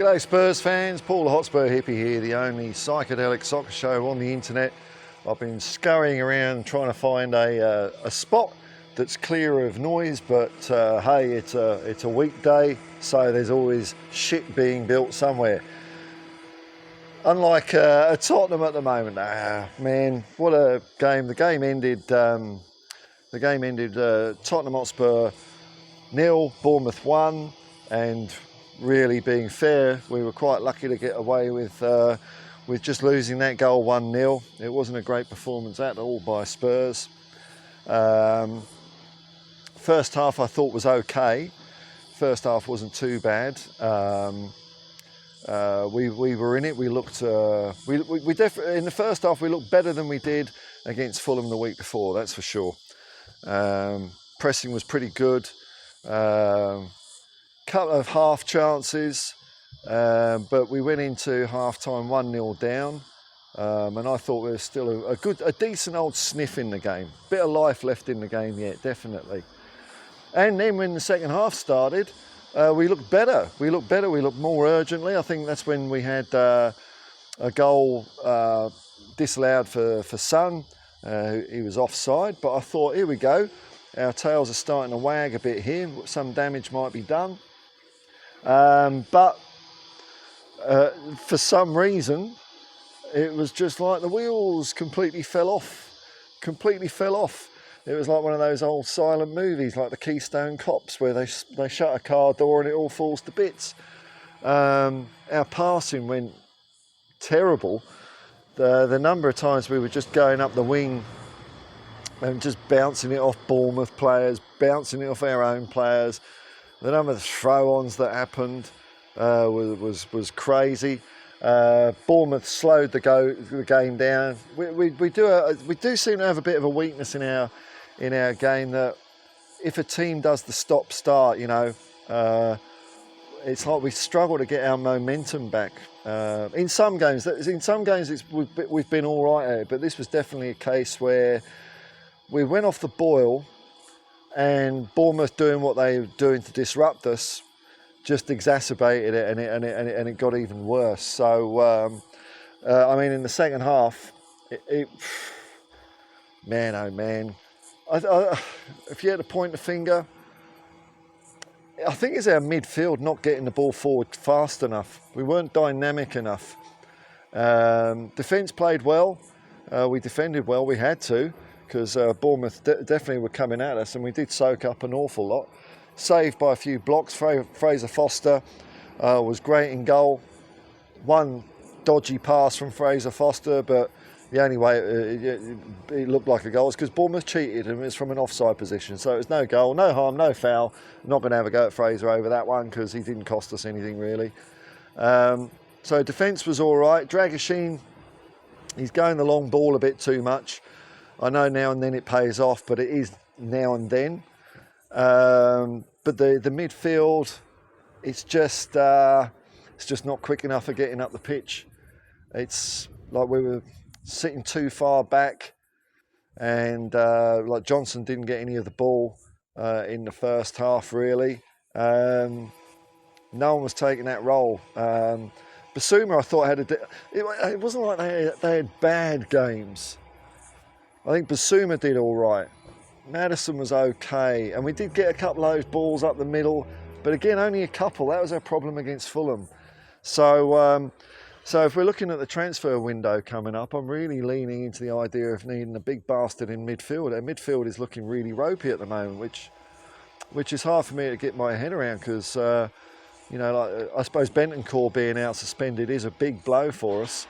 G'day Spurs fans, Paul the Hotspur hippie here, the only psychedelic soccer show on the internet. I've been scurrying around trying to find a spot that's clear of noise, but hey, it's a weekday, so there's always shit being built somewhere. Unlike Tottenham at the moment, man, what a game! The game ended Tottenham Hotspur 0, Bournemouth 1, and really, being fair, we were quite lucky to get away with just losing that goal 1-0. It wasn't a great performance at all by Spurs. First half I thought was okay. First half wasn't too bad. We were in it. We looked. We definitely in the first half we looked better than we did against Fulham the week before. That's for sure. Pressing was pretty good. Couple of half chances, but we went into half-time 1-0 down, and I thought there was still a decent old sniff in the game. Bit of life left in the game yet, definitely. And then when the second half started, we looked better. We looked more urgently. I think that's when we had a goal disallowed for Son. He was offside, but I thought, here we go. Our tails are starting to wag a bit here. Some damage might be done. But for some reason, it was just like the wheels completely fell off. It was like one of those old silent movies, like the Keystone Cops, where they shut a car door and it all falls to bits. Our passing went terrible. The number of times we were just going up the wing and just bouncing it off Bournemouth players, bouncing it off our own players. The number of throw-ons that happened was crazy. Bournemouth slowed the game down. We do seem to have a bit of a weakness in our game, that if a team does the stop-start, it's like we struggle to get our momentum back. In some games, we've been all right at it, but this was definitely a case where we went off the boil. And Bournemouth doing what they were doing to disrupt us just exacerbated it, and it got even worse. So, I mean, in the second half, man, oh man, if you had to point the finger, I think it's our midfield not getting the ball forward fast enough. We weren't dynamic enough. Defence played well. We defended well. We had to, because Bournemouth definitely were coming at us, and we did soak up an awful lot. Saved by a few blocks. Fraser Foster was great in goal. One dodgy pass from Fraser Foster, but the only way it looked like a goal is because Bournemouth cheated, and it was from an offside position. So it was no goal, no harm, no foul. Not going to have a go at Fraser over that one, because he didn't cost us anything really. So defence was all right. Dragoshin, he's going the long ball a bit too much. I know now and then it pays off, but it is now and then. But the midfield, it's just not quick enough for getting up the pitch. It's like we were sitting too far back, and like Johnson didn't get any of the ball in the first half really. No one was taking that role. Basuma, I thought, it wasn't like they had bad games. I think Basuma did all right. Maddison was okay, and we did get a couple of those balls up the middle, but again, only a couple. That was our problem against Fulham. So if we're looking at the transfer window coming up, I'm really leaning into the idea of needing a big bastard in midfield. Our midfield is looking really ropey at the moment, which is hard for me to get my head around, because like, I suppose Bentancur being out suspended is a big blow for us.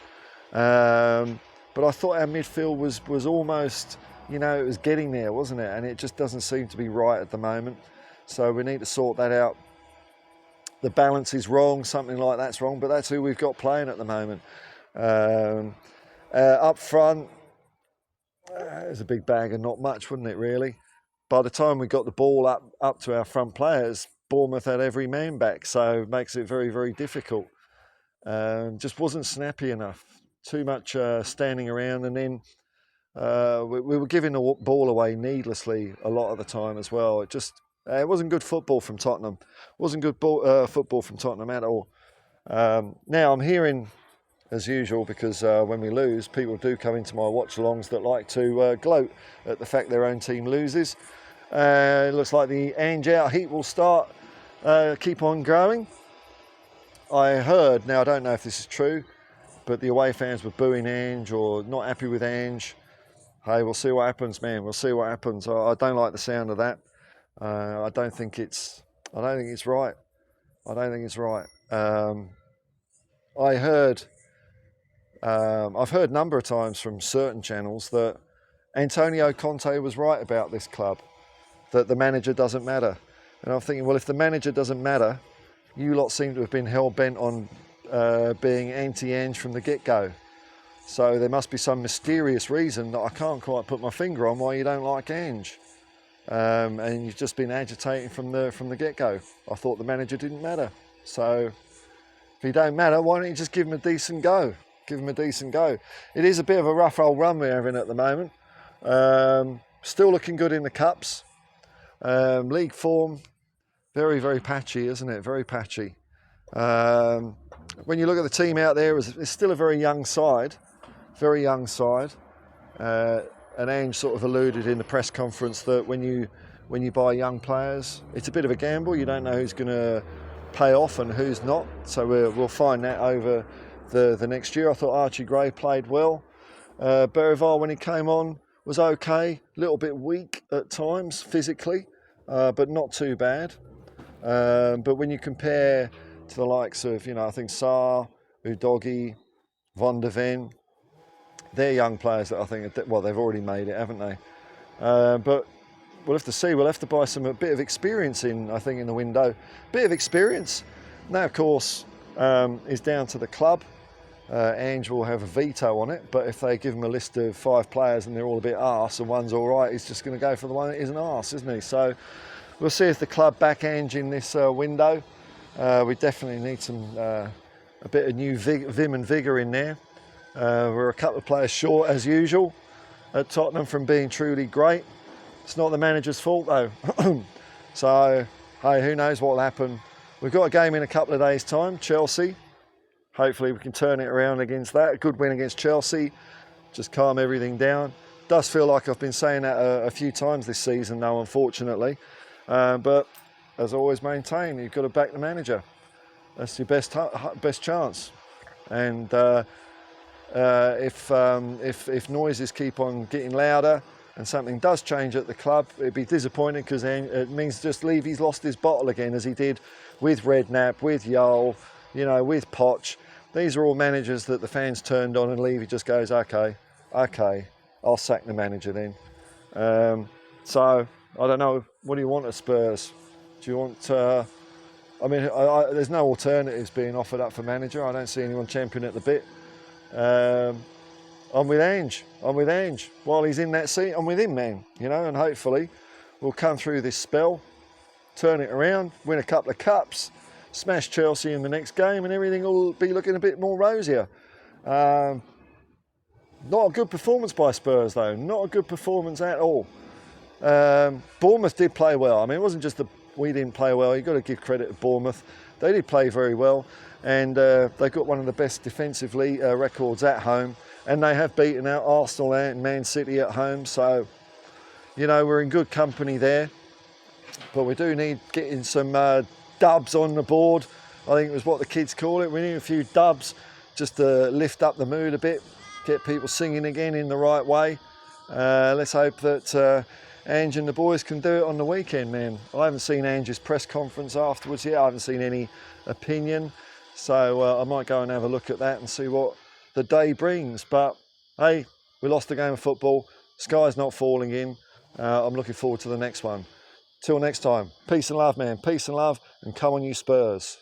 But I thought our midfield was almost, it was getting there, wasn't it? And it just doesn't seem to be right at the moment. So we need to sort that out. The balance is wrong, something like that's wrong, but that's who we've got playing at the moment. Up front, it was a big bag of not much, wasn't it, really? By the time we got the ball up to our front players, Bournemouth had every man back, so it makes it very, very difficult. Just wasn't snappy enough. Too much standing around, and then we were giving the ball away needlessly a lot of the time as well. It wasn't good football from Tottenham. It wasn't good football from Tottenham at all. Now I'm hearing, as usual, because when we lose, people do come into my watch-alongs that like to gloat at the fact their own team loses. It looks like the Ange out heat will keep on growing. I heard, now I don't know if this is true, but the away fans were booing Ange or not happy with Ange. Hey, we'll see what happens, man. We'll see what happens. I don't like the sound of that. I don't think it's right. I don't think it's right. I've heard a number of times from certain channels that Antonio Conte was right about this club, that the manager doesn't matter. And I'm thinking, well, if the manager doesn't matter, you lot seem to have been hell-bent on being anti-Ange from the get-go. So there must be some mysterious reason that I can't quite put my finger on why you don't like Ange. And you've just been agitating from the get-go. I thought the manager didn't matter. So if he don't matter, why don't you just give him a decent go? Give him a decent go. It is a bit of a rough old run we're having at the moment. Still looking good in the cups. League form, very, very patchy, isn't it? Very patchy. When you look at the team out there, it's still a very young side. Very young side. And Ange sort of alluded in the press conference that when you buy young players, it's a bit of a gamble. You don't know who's going to pay off and who's not. So we'll find that over the next year. I thought Archie Gray played well. Berivar, when he came on, was okay. A little bit weak at times physically, but not too bad. But when you compare to the likes of, I think Sarr, Udogie, Van der Ven, they're young players that I think, they've already made it, haven't they? But we'll have to see. We'll have to buy a bit of experience in the window. Bit of experience. Now, of course, is down to the club. Ange will have a veto on it, but if they give him a list of 5 players and they're all a bit arse and one's all right, he's just going to go for the one that isn't arse, isn't he? So we'll see if the club back Ange in this window. We definitely need a bit of new vim and vigour in there. We're a couple of players short, as usual, at Tottenham from being truly great. It's not the manager's fault, though. So, hey, who knows what will happen. We've got a game in a couple of days' time, Chelsea. Hopefully we can turn it around against that. A good win against Chelsea, just calm everything down. Does feel like I've been saying that a few times this season, though, unfortunately. But, as I always maintain, you've got to back the manager. That's your best chance. And if noises keep on getting louder and something does change at the club, it'd be disappointing because then it means just Levy's lost his bottle again, as he did with Redknapp, with Yole, with Poch. These are all managers that the fans turned on, and Levy just goes, okay, I'll sack the manager then. So I don't know. What do you want at Spurs? Do you want? There's no alternatives being offered up for manager. I don't see anyone championing at the bit. I'm with Ange. While he's in that seat, I'm with him, man. And hopefully we'll come through this spell, turn it around, win a couple of cups, smash Chelsea in the next game, and everything will be looking a bit more rosier. Not a good performance by Spurs, though. Not a good performance at all. Bournemouth did play well. It wasn't just that we didn't play well. You've got to give credit to Bournemouth. They did play very well. And they've got one of the best defensively records at home, and they have beaten out Arsenal and Man City at home. So, we're in good company there. But we do need getting some dubs on the board. I think it was what the kids call it. We need a few dubs just to lift up the mood a bit, get people singing again in the right way. Let's hope that Ange and the boys can do it on the weekend, man. I haven't seen Ange's press conference afterwards yet. I haven't seen any opinion. So I might go and have a look at that and see what the day brings. But hey, we lost a game of football. Sky's not falling in. I'm looking forward to the next one. Till next time, peace and love, man. Peace and love, and come on you Spurs.